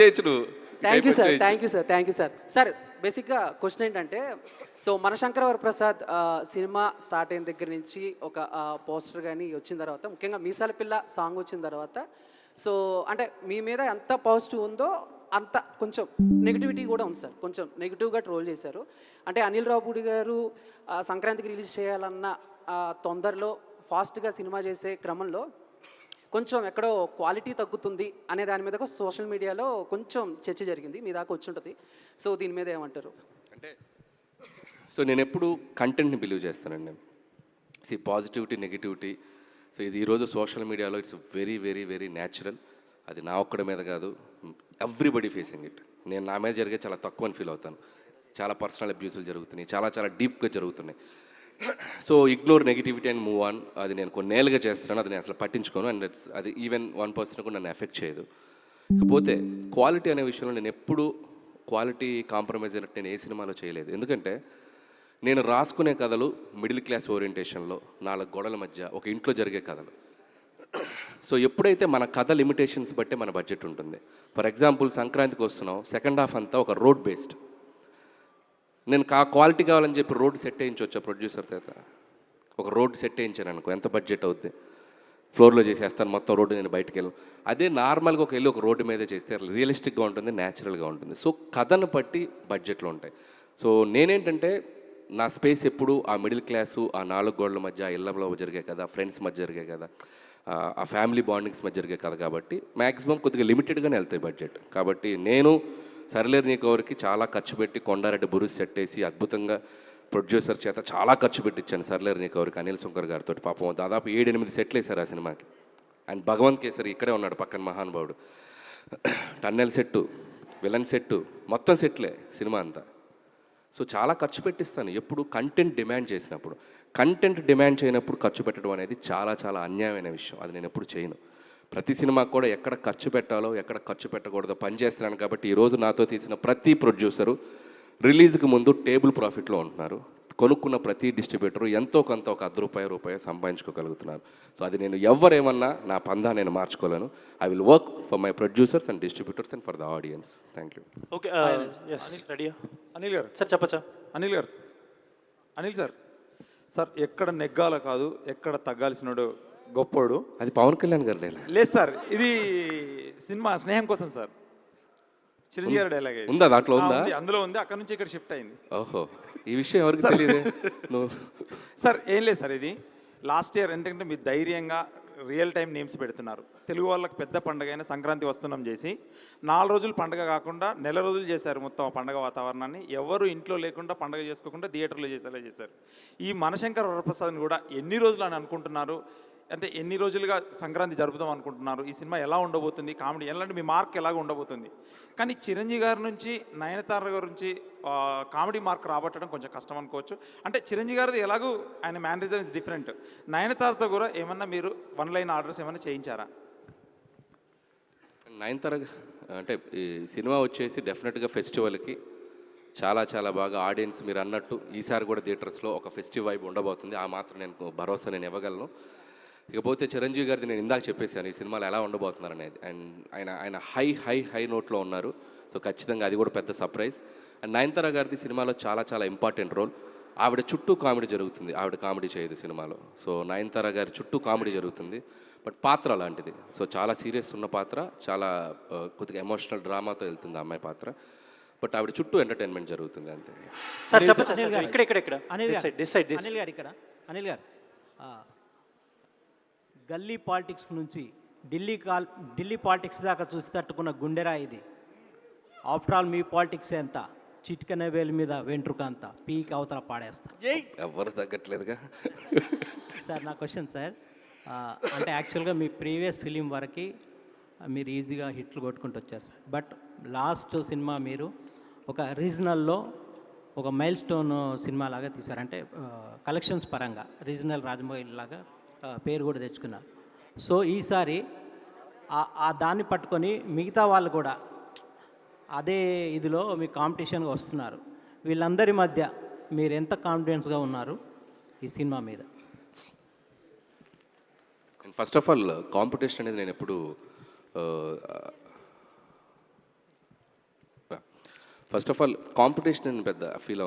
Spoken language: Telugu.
Thank you sir, thank you sir, thank you sir. Sir బేసిక్గా క్వశ్చన్ ఏంటంటే, సో మనశంకర వరప్రసాద్ సినిమా స్టార్ట్ అయిన దగ్గర నుంచి ఒక పోస్టర్ కానీ వచ్చిన తర్వాత, ముఖ్యంగా మీసాల పిల్ల సాంగ్ వచ్చిన తర్వాత, సో అంటే మీ మీద ఎంత పాజిటివ్ ఉందో అంత కొంచెం నెగిటివిటీ కూడా ఉంది సార్. కొంచెం నెగిటివ్గా ట్రోల్ చేశారు. అంటే అనిల్ రావుపూడి గారు సంక్రాంతికి రిలీజ్ చేయాలన్న తొందరలో ఫాస్ట్గా సినిమా చేసే క్రమంలో కొంచెం ఎక్కడో క్వాలిటీ తగ్గుతుంది అనే దాని మీద సోషల్ మీడియాలో కొంచెం చర్చ జరిగింది. మీ దాకా వచ్చి ఉంటుంది. సో దీని మీద ఏమంటారు? అంటే సో నేను ఎప్పుడు కంటెంట్ని బిలీవ్ చేస్తానండి. పాజిటివిటీ, నెగిటివిటీ, సో ఇది ఈరోజు సోషల్ మీడియాలో it's very very very natural. అది నా ఒక్కడి మీద కాదు, ఎవ్రీబడి ఫేసింగ్ ఇట్. నేను నా మీద జరిగే చాలా తక్కువ అని ఫీల్ అవుతాను. చాలా పర్సనల్ అబ్యూసులు జరుగుతున్నాయి, చాలా చాలా డీప్గా జరుగుతున్నాయి. So ignore negativity and move on. అది నేను కొన్నేళ్ళుగా చేస్తున్నాను, అది నేను అసలు పట్టించుకోను. అండ్ అది ఈవెన్ 1% కూడా నన్ను ఎఫెక్ట్ చేయదు. ఇకపోతే క్వాలిటీ అనే విషయంలో నేను ఎప్పుడు క్వాలిటీ కాంప్రమైజ్ అయినట్టు నేను ఏ సినిమాలో చేయలేదు. ఎందుకంటే నేను రాసుకునే కథలు మిడిల్ క్లాస్ ఓరియంటేషన్లో 4 గోడల మధ్య ఒక ఇంట్లో జరిగే కథలు. సో ఎప్పుడైతే మన కథ లిమిటేషన్స్ బట్టే మన బడ్జెట్ ఉంటుంది. ఫర్ ఎగ్జాంపుల్ సంక్రాంతికి వస్తున్నాం, సెకండ్ హాఫ్ అంతా ఒక రోడ్ బేస్డ్. నేను క్వాలిటీ కావాలని చెప్పి రోడ్ సెట్ వేయించవచ్చా ప్రొడ్యూసర్ చేత? ఒక రోడ్ సెట్ వేయించాను అనుకో, ఎంత బడ్జెట్ అవుద్ది? ఫ్లోర్లో చేసేస్తాను మొత్తం రోడ్డు, నేను బయటకు వెళ్ళను. అదే నార్మల్గా ఒక రోడ్డు మీదే చేస్తే రియలిస్టిక్గా ఉంటుంది, న్యాచురల్గా ఉంటుంది. సో కథను బట్టి బడ్జెట్లు ఉంటాయి. సో నేనేంటంటే నా స్పేస్ ఎప్పుడు ఆ మిడిల్ క్లాసు, ఆ 4 గోడల మధ్య, ఆ ఇళ్లలో జరిగే కదా, ఫ్రెండ్స్ మధ్య జరిగే కదా, ఆ ఫ్యామిలీ బాండింగ్స్ మధ్య జరిగే కదా. కాబట్టి మ్యాక్సిమం కొద్దిగా లిమిటెడ్గానే వెళ్తాయి బడ్జెట్. కాబట్టి నేను సరిలేరు నీకెవరికి చాలా ఖర్చు పెట్టి కొండారెడ్డి బురుస్ సెట్ వేసి అద్భుతంగా ప్రొడ్యూసర్ చేత చాలా ఖర్చు పెట్టించాను సరిలేరు నీకెవరికి, అనిల్ శంకర్ గారితో. పాపం దాదాపు 7-8 సెట్లు వేశారు ఆ సినిమాకి. అండ్ భగవంత్ కేసరి ఇక్కడే ఉన్నాడు పక్కన మహానుభావుడు. టన్నెల్ సెట్టు, విలన్ సెట్టు, మొత్తం సెట్లే సినిమా అంతా. సో చాలా ఖర్చు పెట్టిస్తాను ఎప్పుడు కంటెంట్ డిమాండ్ చేసినప్పుడు. కంటెంట్ డిమాండ్ చేయనప్పుడు ఖర్చు పెట్టడం అనేది చాలా చాలా అన్యాయమైన విషయం. అది నేను ఎప్పుడు చేయను. ప్రతి సినిమాకు కూడా ఎక్కడ ఖర్చు పెట్టాలో, ఎక్కడ ఖర్చు పెట్టకూడదో పనిచేస్తున్నాను. కాబట్టి ఈరోజు నాతో తీసిన ప్రతి ప్రొడ్యూసరు రిలీజ్కి ముందు టేబుల్ ప్రాఫిట్లో ఉంటున్నారు. కొనుక్కున్న ప్రతి డిస్ట్రిబ్యూటరు ఎంతో కొంత ఒక ₹10 సంపాదించుకోగలుగుతున్నారు. సో అది నేను ఎవరేమన్నా నా పందా నేను మార్చుకోలేను. I will work for my producers and distributors and for the audience. Thank you. Okay, రెడీయా? అనిల్ గారు సార్ చెప్పచ్చా? అనిల్ గారు, అనిల్ సార్, సార్ ఎక్కడ నెగ్గాల కాదు, ఎక్కడ తగ్గాల్సినోడు గొప్పోడు. అది పవన్ కళ్యాణ్ గారు డైలాగ్ లేదు సార్, ఇది సినిమా స్నేహం కోసం సార్. చిరంజీవి గారి డైలాగ్ ఉందా దాంట్లో? ఉందా? అందులో ఉంది. అక్కడ నుంచి ఇక్కడ షిఫ్ట్ అయింది. ఓహో, ఈ విషయం ఎవరికి తెలియదు. నువ్వు సార్ ఏం లేదు సార్, ఇది లాస్ట్ ఇయర్ ఎందుకంటే మీరు ధైర్యంగా రియల్ టైం నేమ్స్ పెడుతున్నారు. తెలుగు వాళ్ళకి పెద్ద పండుగ అయిన సంక్రాంతి వస్తున్నాం చేసి 4 రోజులు పండుగ కాకుండా నెల రోజులు చేశారు మొత్తం ఆ పండుగ వాతావరణాన్ని. ఎవరు ఇంట్లో లేకుండా పండుగ చేసుకోకుండా థియేటర్లో చేసేలా చేశారు. ఈ మనశంకర వరప్రసాద్ని కూడా ఎన్ని రోజులు అని అనుకుంటున్నారు? అంటే ఎన్ని రోజులుగా సంక్రాంతి జరుపుదాం అనుకుంటున్నారు? ఈ సినిమా ఎలా ఉండబోతుంది? కామెడీ ఎలాంటి మీ మార్క్ ఎలాగ ఉండబోతుంది? కానీ చిరంజీవి గారి నుంచి నయనతార గారి నుంచి కామెడీ మార్క్ రాబట్టడం కొంచెం కష్టం అనుకోవచ్చు. అంటే చిరంజీవి గారిది ఎలాగూ ఆయన మేనరిజం ఇస్ డిఫరెంట్. నయనతారతో కూడా ఏమన్నా మీరు 1 లైన్ ఆర్డర్స్ ఏమన్నా చేయించారా? నయనతార అంటే ఈ సినిమా వచ్చేసి డెఫినెట్గా ఫెస్టివల్కి చాలా చాలా బాగా ఆడియన్స్ మీరు అన్నట్టు ఈసారి కూడా థియేటర్స్లో ఒక ఫెస్టివ్ వైబ్ ఉండబోతుంది. ఆ మాత్రం నేను భరోసా నేను ఇవ్వగలను. ఇకపోతే చిరంజీవి గారిది నేను ఇందాక చెప్పేశాను ఈ సినిమాలో ఎలా ఉండబోతున్నారు అనేది. అండ్ ఆయన హై హై హై నోట్లో ఉన్నారు. సో ఖచ్చితంగా అది కూడా పెద్ద సర్ప్రైజ్. అండ్ నయనతార గారిది సినిమాలో చాలా చాలా ఇంపార్టెంట్ రోల్. ఆవిడ చుట్టూ కామెడీ జరుగుతుంది, ఆవిడ కామెడీ చేయదు సినిమాలో. సో నయనతార గారి చుట్టూ కామెడీ జరుగుతుంది, బట్ పాత్ర అలాంటిది. సో చాలా సీరియస్ ఉన్న పాత్ర, చాలా కొద్దిగా ఎమోషనల్ డ్రామాతో వెళ్తుంది ఆ అమ్మాయి పాత్ర. బట్ ఆవిడ చుట్టూ ఎంటర్టైన్మెంట్ జరుగుతుంది అంతే. సార్ చెప్పచ్చా? ఇక్కడ అనిల్ గారు, ఇక్కడ అనిల్ గారు, గల్లీ పాలిటిక్స్ నుంచి ఢిల్లీ పాలిటిక్స్ దాకా చూసి తట్టుకున్న గుండెరా ఇది. ఆఫ్టర్ ఆల్ మీ పాలిటిక్స్ ఎంత, చిటికన వేలు మీద వెంట్రుక అంతా పీకి అవతల పాడేస్తా. ఎవరు తగ్గట్లేదుగా. సార్ నా క్వశ్చన్ సార్, అంటే యాక్చువల్గా మీ ప్రీవియస్ ఫిలిం వరకు మీరు ఈజీగా హిట్లు కొట్టుకుంటూ వచ్చారు సార్. బట్ లాస్ట్ సినిమా మీరు ఒక రీజనల్లో ఒక మైల్ స్టోన్ సినిమా లాగా తీశారు. అంటే కలెక్షన్స్ పరంగా రీజనల్ రాజమౌళి లాగా పేరు కూడా తెచ్చుకున్నారు. సో ఈసారి ఆ దాన్ని పట్టుకొని మిగతా వాళ్ళు కూడా అదే ఇదిలో మీ కాంపిటీషన్గా వస్తున్నారు. వీళ్ళందరి మధ్య మీరు ఎంత కాన్ఫిడెన్స్గా ఉన్నారు ఈ సినిమా మీద? ఫస్ట్ ఆఫ్ ఆల్ కాంపిటీషన్ అనేది నేను ఎప్పుడు ఫస్ట్ ఆఫ్ ఆల్ కాంపిటీషన్ అని పెద్ద ఫీల్